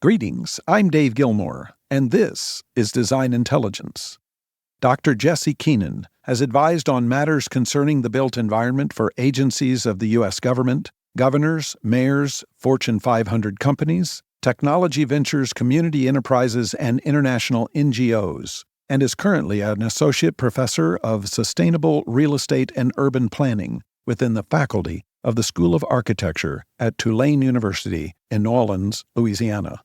Greetings, I'm Dave Gilmore, and this is Design Intelligence. Dr. Jesse Keenan has advised on matters concerning the built environment for agencies of the U.S. government, governors, mayors, Fortune 500 companies, technology ventures, community enterprises, and international NGOs, and is currently an associate professor of sustainable real estate and urban planning within the faculty of the School of Architecture at Tulane University in New Orleans, Louisiana.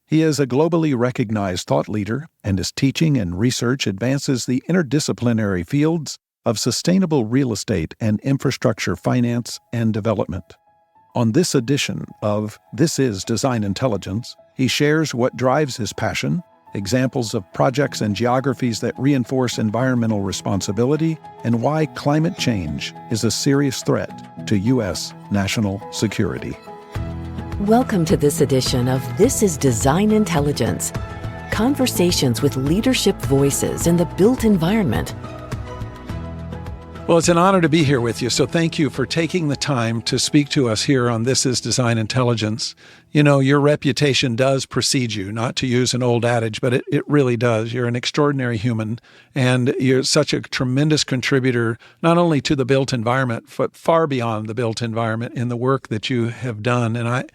He is a globally recognized thought leader, and his teaching and research advances the interdisciplinary fields of sustainable real estate and infrastructure finance and development. On this edition of This Is Design Intelligence, he shares what drives his passion, examples of projects and geographies that reinforce environmental responsibility, and why climate change is a serious threat to U.S. national security. Welcome to this edition of This is Design Intelligence, conversations with leadership voices in the built environment. Well, it's an honor to be here with you, so thank you for taking the time to speak to us here on This is Design Intelligence. You know, your reputation does precede you, not to use an old adage, but it really does. You're an extraordinary human, and you're such a tremendous contributor, not only to the built environment, but far beyond the built environment in the work that you have done. And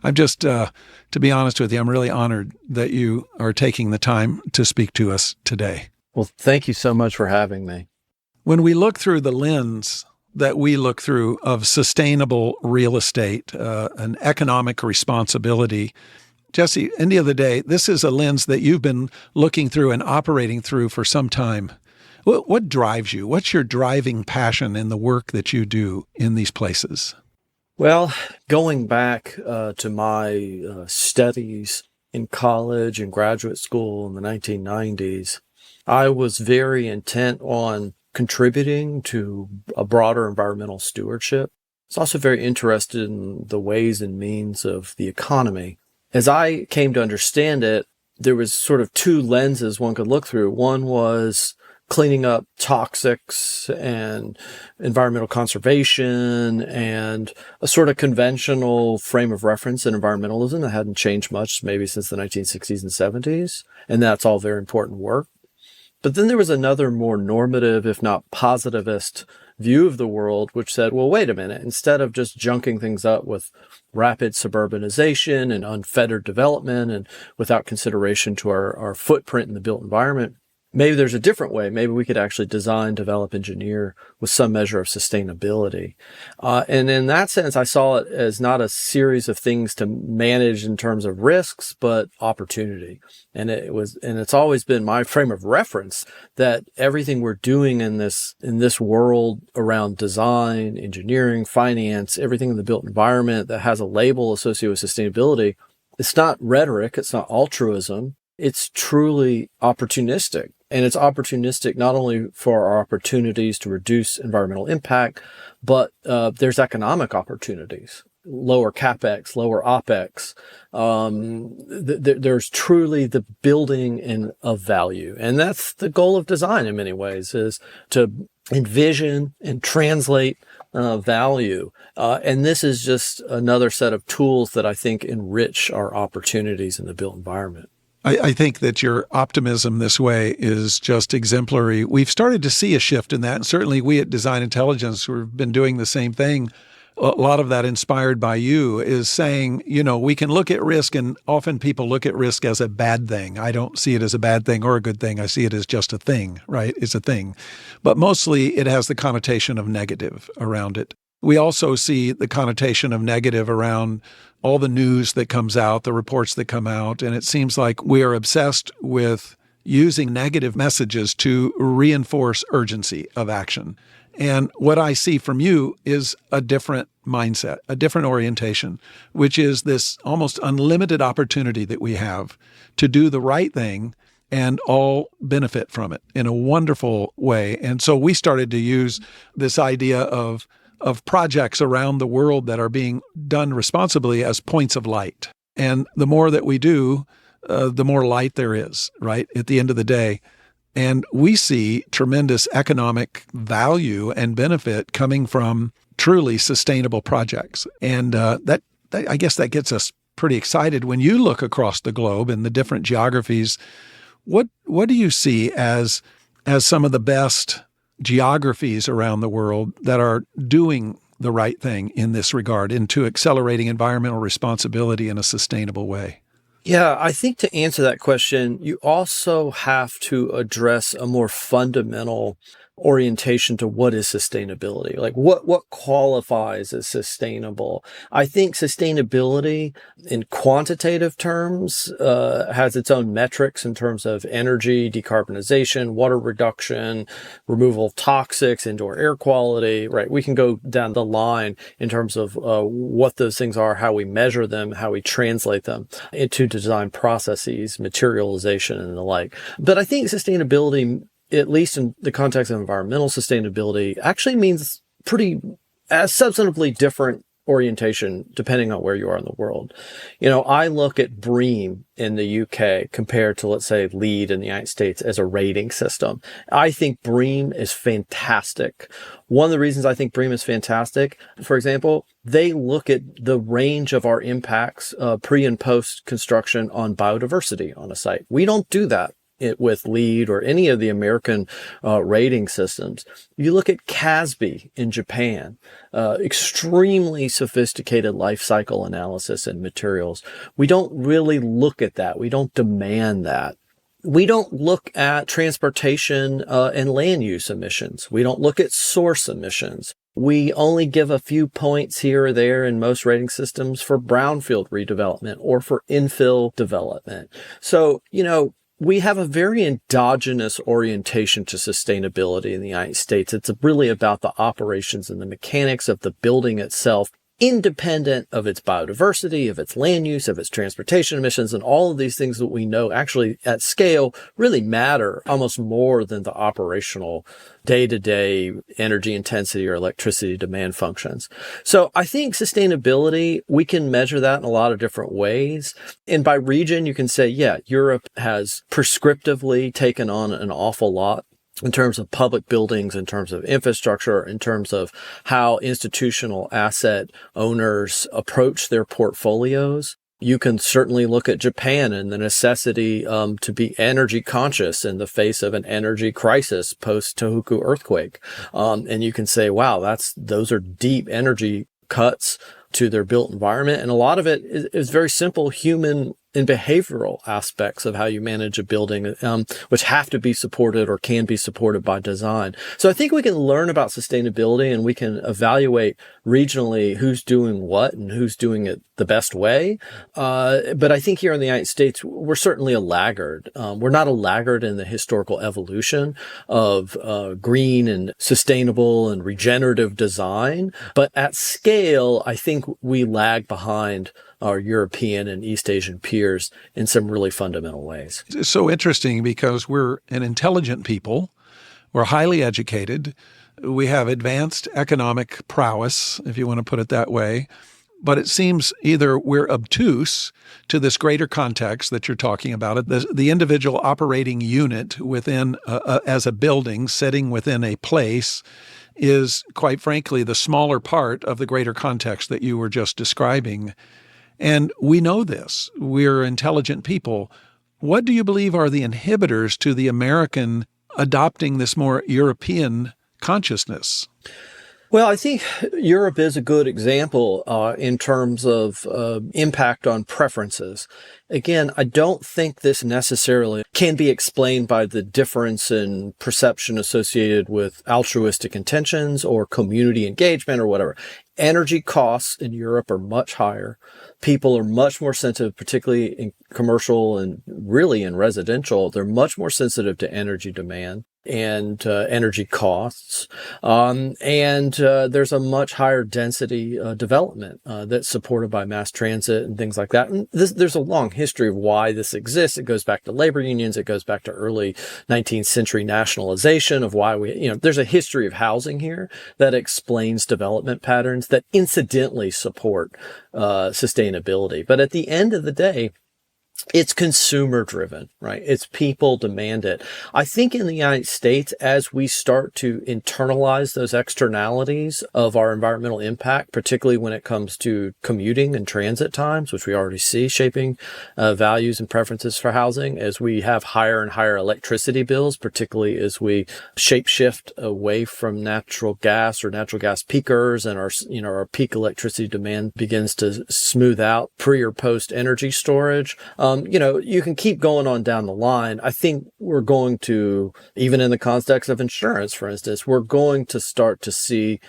I'm just, to be honest with you, I'm really honored that you are taking the time to speak to us today. Well, thank you so much for having me. When we look through the lens that we look through of sustainable real estate, an economic responsibility, Jesse, end of the day, this is a lens that you've been looking through and operating through for some time. What drives you? What's your driving passion in the work that you do in these places? Well, going back to my studies in college and graduate school in the 1990s, I was very intent on contributing to a broader environmental stewardship. I was also very interested in the ways and means of the economy. As I came to understand it, there was sort of two lenses one could look through. One was cleaning up toxics and environmental conservation and a sort of conventional frame of reference in environmentalism that hadn't changed much maybe since the 1960s and 70s. And that's all very important work. But then there was another more normative, if not positivist, view of the world, which said, well, wait a minute, instead of just junking things up with rapid suburbanization and unfettered development and without consideration to our footprint in the built environment, maybe there's a different way. Maybe we could actually design, develop, engineer with some measure of sustainability. And in that sense, I saw it as not a series of things to manage in terms of risks, but opportunity. And it's always been my frame of reference that everything we're doing in this world around design, engineering, finance, everything in the built environment that has a label associated with sustainability, it's not rhetoric, it's not altruism. It's truly opportunistic. And it's opportunistic not only for our opportunities to reduce environmental impact, but there's economic opportunities, lower CapEx, lower OpEx. There's truly the building of value. And that's the goal of design in many ways, is to envision and translate value. And this is just another set of tools that I think enrich our opportunities in the built environment. I think that your optimism this way is just exemplary. We've started to see a shift in that, and certainly we at Design Intelligence, we've been doing the same thing. A lot of that inspired by you is saying, you know, we can look at risk, and often people look at risk as a bad thing. I don't see it as a bad thing or a good thing. I see it as just a thing, right? It's a thing. But mostly it has the connotation of negative around it. We also see the connotation of negative around all the news that comes out, the reports that come out, and it seems like we are obsessed with using negative messages to reinforce urgency of action. And what I see from you is a different mindset, a different orientation, which is this almost unlimited opportunity that we have to do the right thing and all benefit from it in a wonderful way. And so we started to use this idea of projects around the world that are being done responsibly as points of light. And the more that we do, the more light there is, right, at the end of the day. And we see tremendous economic value and benefit coming from truly sustainable projects. And I guess that gets us pretty excited. When you look across the globe and the different geographies, what do you see as some of the best geographies around the world that are doing the right thing in this regard, into accelerating environmental responsibility in a sustainable way? Yeah, I think to answer that question, you also have to address a more fundamental orientation to what is sustainability. Like what qualifies as sustainable? I think sustainability in quantitative terms has its own metrics in terms of energy, decarbonization, water reduction, removal of toxics, indoor air quality, right? We can go down the line in terms of what those things are, how we measure them, how we translate them into design processes, materialization, and the like. But I think sustainability, at least in the context of environmental sustainability, actually means pretty substantively different orientation depending on where you are in the world. I look at BREEAM in the UK compared to, let's say, LEED in the United States as a rating system. I think BREEAM is fantastic. One of the reasons I think BREEAM is fantastic, for example, they look at the range of our impacts pre and post construction on biodiversity on a site. We don't do that with LEED or any of the American rating systems. You look at CASB in Japan, extremely sophisticated life cycle analysis and materials. We don't really look at that. We don't demand that. We don't look at transportation and land use emissions. We don't look at source emissions. We only give a few points here or there in most rating systems for brownfield redevelopment or for infill development. So, we have a very endogenous orientation to sustainability in the United States. It's really about the operations and the mechanics of the building itself, independent of its biodiversity, of its land use, of its transportation emissions, and all of these things that we know actually at scale really matter almost more than the operational day-to-day energy intensity or electricity demand functions. So I think sustainability, we can measure that in a lot of different ways. And by region, you can say, yeah, Europe has prescriptively taken on an awful lot in terms of public buildings, in terms of infrastructure, in terms of how institutional asset owners approach their portfolios. You can certainly look at Japan and the necessity to be energy conscious in the face of an energy crisis post Tohoku earthquake. And you can say, wow, those are deep energy cuts to their built environment. And a lot of it is very simple human and behavioral aspects of how you manage a building, which have to be supported or can be supported by design. So I think we can learn about sustainability and we can evaluate regionally who's doing what and who's doing it the best way. But I think here in the United States, we're certainly a laggard. We're not a laggard in the historical evolution of green and sustainable and regenerative design. But at scale, I think we lag behind our European and East Asian peers in some really fundamental ways. It's so interesting because we're an intelligent people. We're highly educated. We have advanced economic prowess, if you want to put it that way. But it seems either we're obtuse to this greater context that you're talking about, the individual operating unit within as a building sitting within a place is, quite frankly, the smaller part of the greater context that you were just describing. And we know this. We're intelligent people. What do you believe are the inhibitors to the American adopting this more European consciousness? Well, I think Europe is a good example in terms of impact on preferences. Again, I don't think this necessarily can be explained by the difference in perception associated with altruistic intentions or community engagement or whatever. Energy costs in Europe are much higher. People are much more sensitive, particularly in commercial and really in residential. They're much more sensitive to energy demand and energy costs. And there's a much higher density development that's supported by mass transit and things like that. And there's a long history of why this exists. It goes back to labor unions. It goes back to early 19th century nationalization of why there's a history of housing here that explains development patterns that incidentally support sustainability. But at the end of the day, It's consumer driven, right? It's people demand it. I think in the United States, as we start to internalize those externalities of our environmental impact, particularly when it comes to commuting and transit times, which we already see shaping values and preferences for housing, as we have higher and higher electricity bills, particularly as we shape shift away from natural gas or natural gas peakers, and our peak electricity demand begins to smooth out pre or post energy storage. You can keep going on down the line. I think we're going to, even in the context of insurance, for instance, we're going to start to see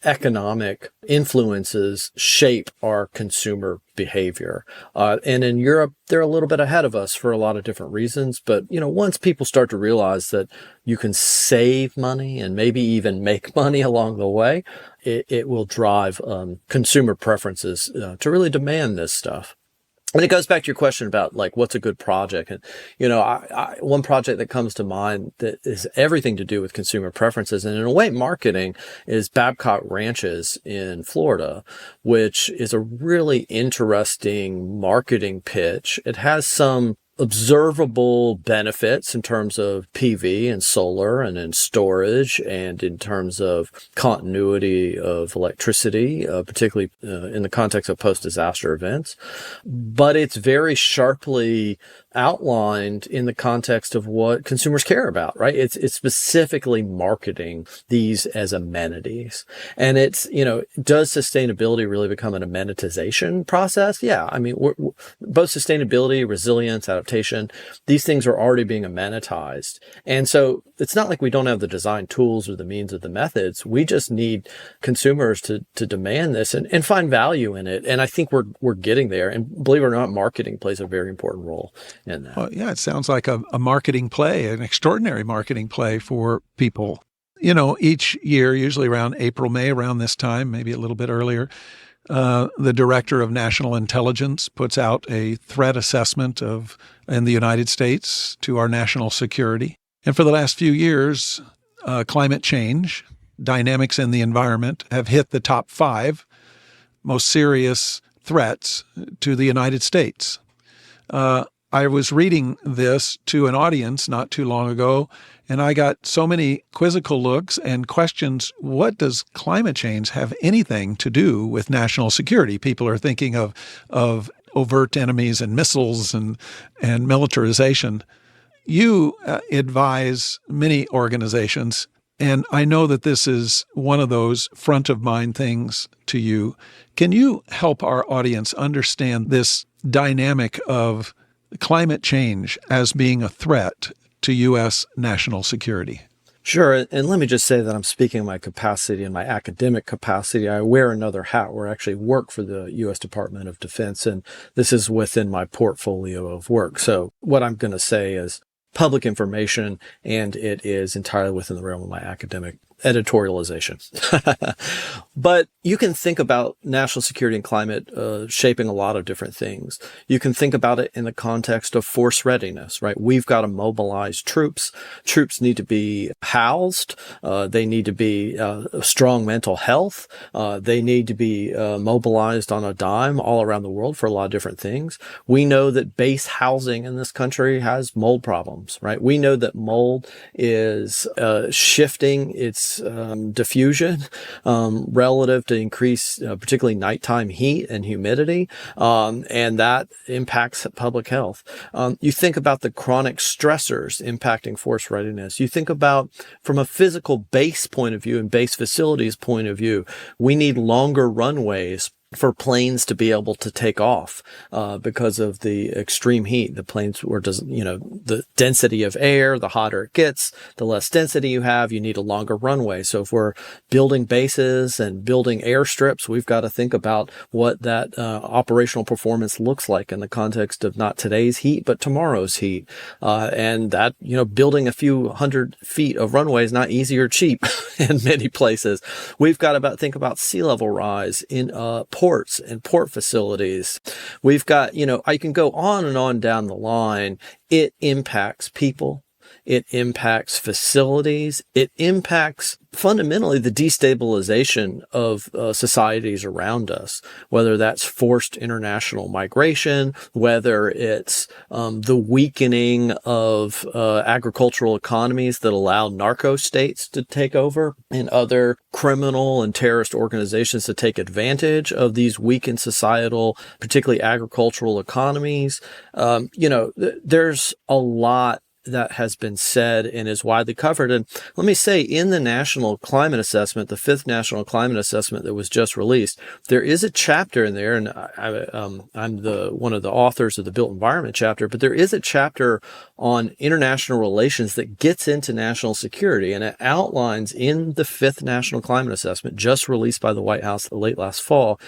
economic influences shape our consumer behavior. And in Europe, they're a little bit ahead of us for a lot of different reasons. But, once people start to realize that you can save money and maybe even make money along the way, it will drive consumer preferences to really demand this stuff. And it goes back to your question about what's a good project. And, one project that comes to mind that is everything to do with consumer preferences, and in a way marketing, is Babcock Ranches in Florida, which is a really interesting marketing pitch. It has some observable benefits in terms of PV and solar and in storage and in terms of continuity of electricity, particularly in the context of post-disaster events. But it's very sharply outlined in the context of what consumers care about, right? It's specifically marketing these as amenities. And it's, does sustainability really become an amenitization process? Yeah. I mean, both sustainability, resilience, adaptation, these things are already being amenitized. And so it's not like we don't have the design tools or the means or the methods. We just need consumers to demand this and find value in it. And I think we're getting there. And believe it or not, marketing plays a very important role in that. Well, yeah, it sounds like a marketing play, an extraordinary marketing play for people. Each year, usually around April, May, around this time, maybe a little bit earlier, the Director of National Intelligence puts out a threat assessment in the United States to our national security. And for the last few years, climate change, dynamics in the environment have hit the top 5 most serious threats to the United States. I was reading this to an audience not too long ago, and I got so many quizzical looks and questions. What does climate change have anything to do with national security? People are thinking of overt enemies and missiles and militarization. You advise many organizations, and I know that this is one of those front of mind things to you. Can you help our audience understand this dynamic of climate change as being a threat to U.S. national security? Sure. And let me just say that I'm speaking in my capacity, in my academic capacity. I wear another hat where I actually work for the U.S. Department of Defense, and this is within my portfolio of work. So what I'm going to say is public information, and it is entirely within the realm of my academic editorialization. But you can think about national security and climate shaping a lot of different things. You can think about it in the context of force readiness, right? We've got to mobilize troops. Troops need to be housed. They need to be strong mental health. They need to be mobilized on a dime all around the world for a lot of different things. We know that base housing in this country has mold problems, right? We know that mold is shifting its diffusion relative to increase particularly nighttime heat and humidity, and that impacts public health. You think about the chronic stressors impacting force readiness. You think about, from a physical base point of view and base facilities point of view, we need longer runways for planes to be able to take off because of the extreme heat. The planes the density of air, the hotter it gets, the less density you have, you need a longer runway. So if we're building bases and building airstrips, we've got to think about what that operational performance looks like in the context of not today's heat, but tomorrow's heat. And that, building a few 100 feet of runway is not easy or cheap in many places. We've got to think about sea level rise in ports and port facilities. We've got, I can go on and on down the line. It impacts people. It impacts facilities. It impacts fundamentally the destabilization of societies around us, whether that's forced international migration, whether it's the weakening of agricultural economies that allow narco states to take over and other criminal and terrorist organizations to take advantage of these weakened societal, particularly agricultural economies. There's a lot that has been said and is widely covered. And let me say, in the National Climate Assessment, the 5th National Climate Assessment that was just released, there is a chapter in there, and I'm one of the authors of the Built Environment chapter, but there is a chapter on international relations that gets into national security, and it outlines in the 5th National Climate Assessment, just released by the White House late last fall,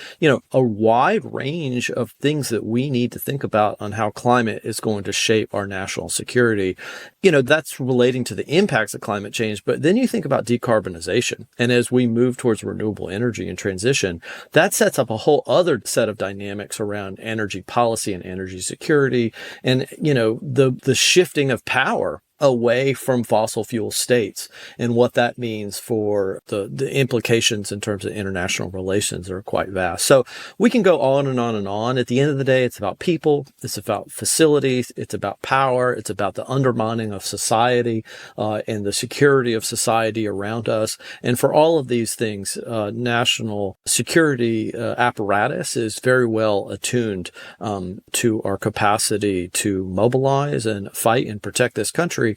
a wide range of things that we need to think about on how climate is going to shape our national security. That's relating to the impacts of climate change. But then you think about decarbonization. And as we move towards renewable energy and transition, that sets up a whole other set of dynamics around energy policy and energy security. And, the shifting of power away from fossil fuel states and what that means for the implications in terms of international relations are quite vast. So we can go on and on and on. At the end of the day, it's about people, it's about facilities, it's about power, it's about the undermining of society and the security of society around us. And for all of these things, national security apparatus is very well attuned to our capacity to mobilize and fight and protect this country.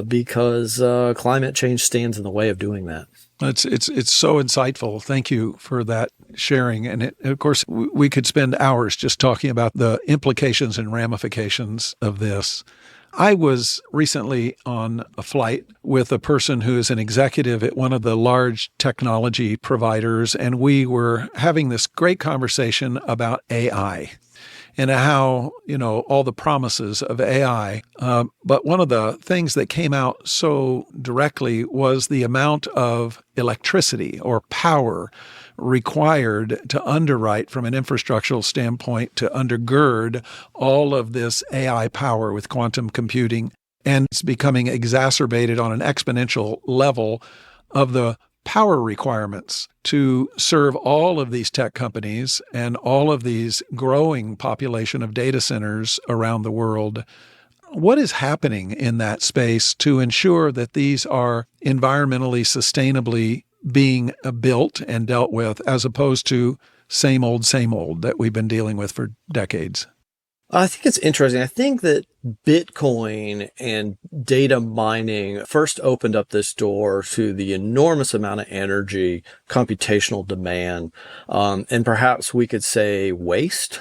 Because climate change stands in the way of doing that. It's so insightful. Thank you for that sharing. And of course, we could spend hours just talking about the implications and ramifications of this. I was recently on a flight with a person who is an executive at one of the large technology providers, and we were having this great conversation about AI. And how, all the promises of AI. But one of the things that came out so directly was the amount of electricity or power required to underwrite from an infrastructural standpoint to undergird all of this AI power with quantum computing. And it's becoming exacerbated on an exponential level of the power requirements to serve all of these tech companies and all of these growing population of data centers around the world. What is happening in that space to ensure that these are environmentally sustainably being built and dealt with, as opposed to same old that we've been dealing with for decades? I think it's interesting. I think that Bitcoin and data mining first opened up this door to the enormous amount of energy, computational demand, and perhaps we could say waste,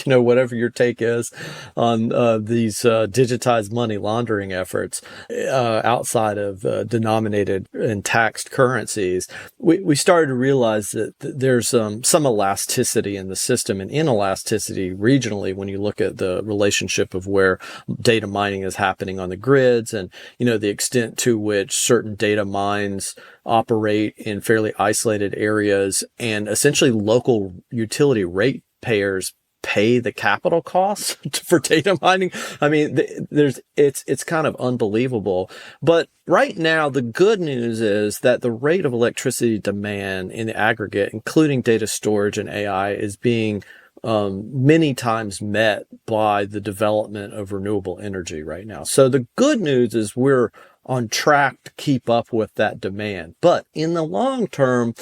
whatever your take is on these digitized money laundering efforts outside of denominated and taxed currencies. We started to realize that there's some elasticity in the system and inelasticity regionally when you look at the relationship of where data mining is happening on the grids and, the extent to which certain data mines operate in fairly isolated areas and essentially local utility rate payers pay the capital costs for data mining. I mean, it's kind of unbelievable. But right now, the good news is that the rate of electricity demand in the aggregate, including data storage and AI, is being many times met by the development of renewable energy right now. So the good news is we're on track to keep up with that demand. But in the long term,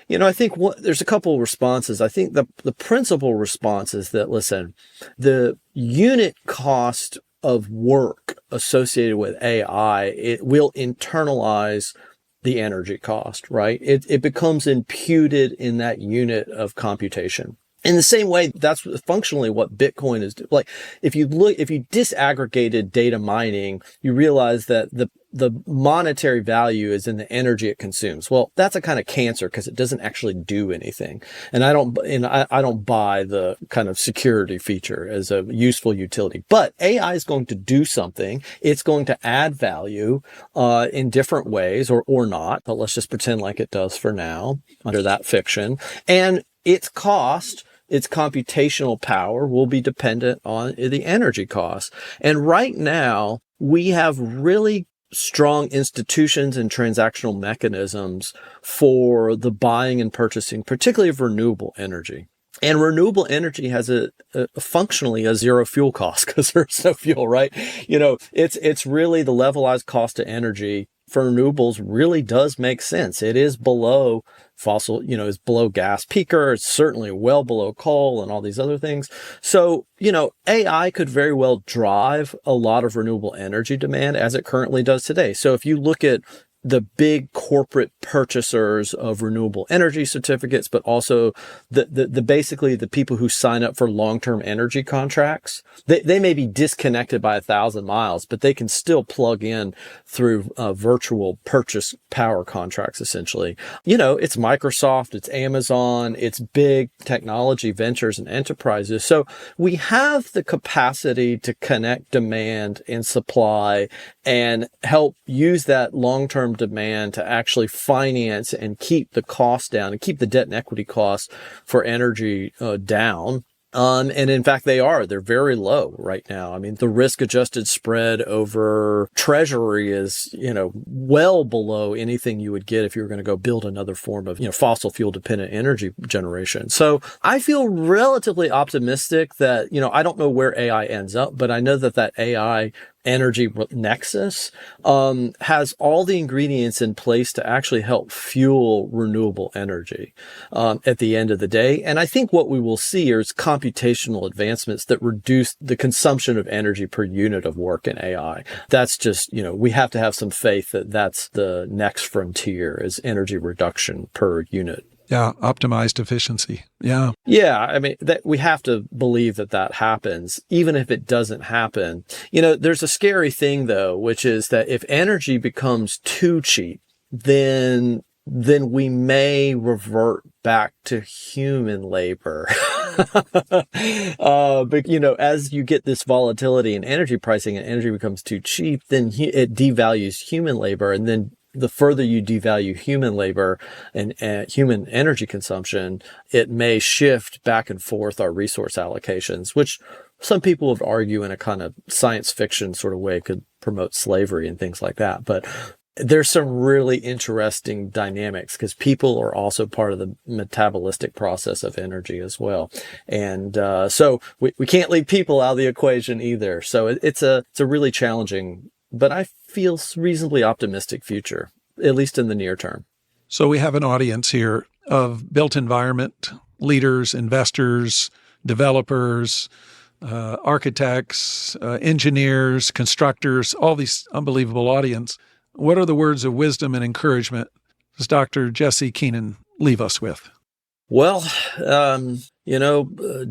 I think there's a couple of responses. I think the principal response is that, listen, the unit cost of work associated with AI, it will internalize the energy cost, right? It becomes imputed in that unit of computation. In the same way, that's functionally what Bitcoin is doing. Like, if you disaggregated data mining, you realize that the monetary value is in the energy it consumes. Well, that's a kind of cancer because it doesn't actually do anything. And I don't buy the kind of security feature as a useful utility. But AI is going to do something. It's going to add value in different ways or not. But let's just pretend like it does for now under that fiction. And its cost, its computational power will be dependent on the energy costs. And right now, we have really strong institutions and transactional mechanisms for the buying and purchasing, particularly of renewable energy. And renewable energy has functionally a zero fuel cost because there's no fuel, right? It's really the levelized cost of energy for renewables really does make sense. It is below fossil, is below gas peaker. It's certainly well below coal and all these other things. So, AI could very well drive a lot of renewable energy demand as it currently does today. So if you look at the big corporate purchasers of renewable energy certificates, but also the basically the people who sign up for long-term energy contracts, they may be disconnected by 1,000 miles, but they can still plug in through virtual purchase power contracts, essentially. It's Microsoft, it's Amazon, it's big technology ventures and enterprises. So we have the capacity to connect demand and supply and help use that long-term demand to actually finance and keep the cost down and keep the debt and equity costs for energy down. And in fact, they're very low right now. I mean, the risk adjusted spread over treasury is, well below anything you would get if you were going to go build another form of, fossil fuel dependent energy generation. So I feel relatively optimistic that, I don't know where AI ends up, but I know that AI energy nexus has all the ingredients in place to actually help fuel renewable energy at the end of the day. And I think what we will see is computational advancements that reduce the consumption of energy per unit of work in AI. That's just, we have to have some faith that that's the next frontier is energy reduction per unit. Yeah, optimized efficiency. Yeah. Yeah, I mean, we have to believe that happens, even if it doesn't happen. There's a scary thing, though, which is that if energy becomes too cheap, then we may revert back to human labor. But, as you get this volatility in energy pricing and energy becomes too cheap, then it devalues human labor. And then the further you devalue human labor and human energy consumption, it may shift back and forth our resource allocations, which some people would argue in a kind of science fiction sort of way could promote slavery and things like that. But there's some really interesting dynamics because people are also part of the metabolistic process of energy as well. And so we can't leave people out of the equation either. So it's a really challenging, but I feel reasonably optimistic future, at least in the near term. So we have an audience here of built environment leaders, investors, developers, architects, engineers, constructors, all these unbelievable audience. What are the words of wisdom and encouragement does Dr. Jesse Keenan leave us with? Well,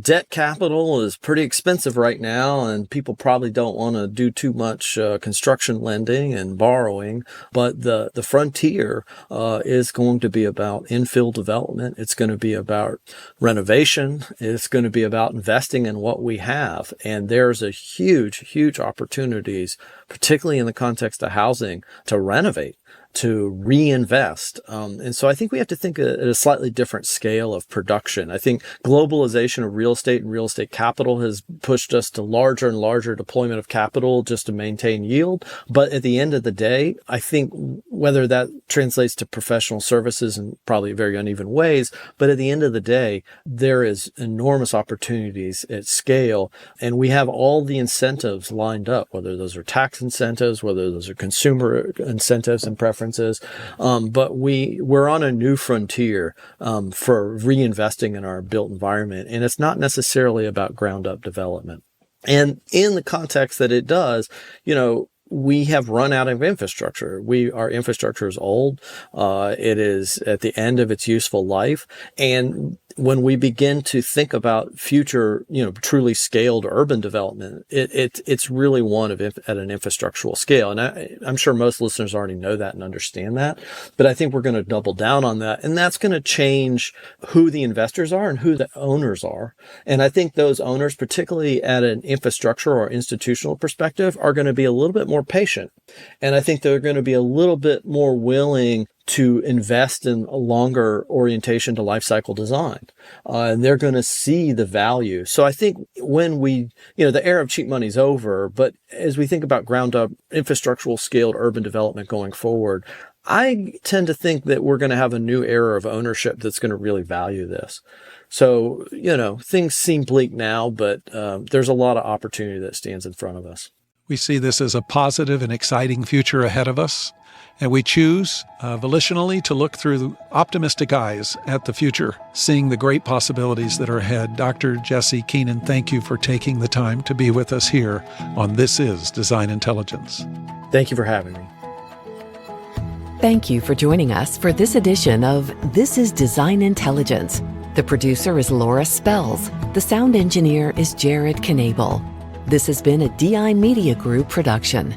debt capital is pretty expensive right now, and people probably don't want to do too much construction lending and borrowing. But the frontier is going to be about infill development. It's going to be about renovation. It's going to be about investing in what we have. And there's a huge opportunities, particularly in the context of housing, to renovate, to reinvest. And so I think we have to think at a slightly different scale of production. I think globalization of real estate and real estate capital has pushed us to larger and larger deployment of capital just to maintain yield. But at the end of the day, I think whether that translates to professional services in probably very uneven ways, but at the end of the day, there is enormous opportunities at scale. And we have all the incentives lined up, whether those are tax incentives, whether those are consumer incentives and preferences. But we're on a new frontier for reinvesting in our built environment. And it's not necessarily about ground up development. And in the context that it does, we have run out of infrastructure. Our infrastructure is old. It is at the end of its useful life. And when we begin to think about future, truly scaled urban development, it's really one at an infrastructural scale. And I'm sure most listeners already know that and understand that, but I think we're going to double down on that. And that's going to change who the investors are and who the owners are. And I think those owners, particularly at an infrastructure or institutional perspective, are going to be a little bit more patient. And I think they're going to be a little bit more willing to invest in a longer orientation to life cycle design. And they're going to see the value. So I think when the era of cheap money is over, but as we think about ground up infrastructural scaled urban development going forward, I tend to think that we're going to have a new era of ownership that's going to really value this. So, things seem bleak now, but there's a lot of opportunity that stands in front of us. We see this as a positive and exciting future ahead of us, and we choose volitionally to look through optimistic eyes at the future, seeing the great possibilities that are ahead. Dr. Jesse Keenan, thank you for taking the time to be with us here on This Is Design Intelligence. Thank you for having me. Thank you for joining us for this edition of This is Design Intelligence. The producer is Laura Spells. The sound engineer is Jared Knable. This has been a DI Media Group production.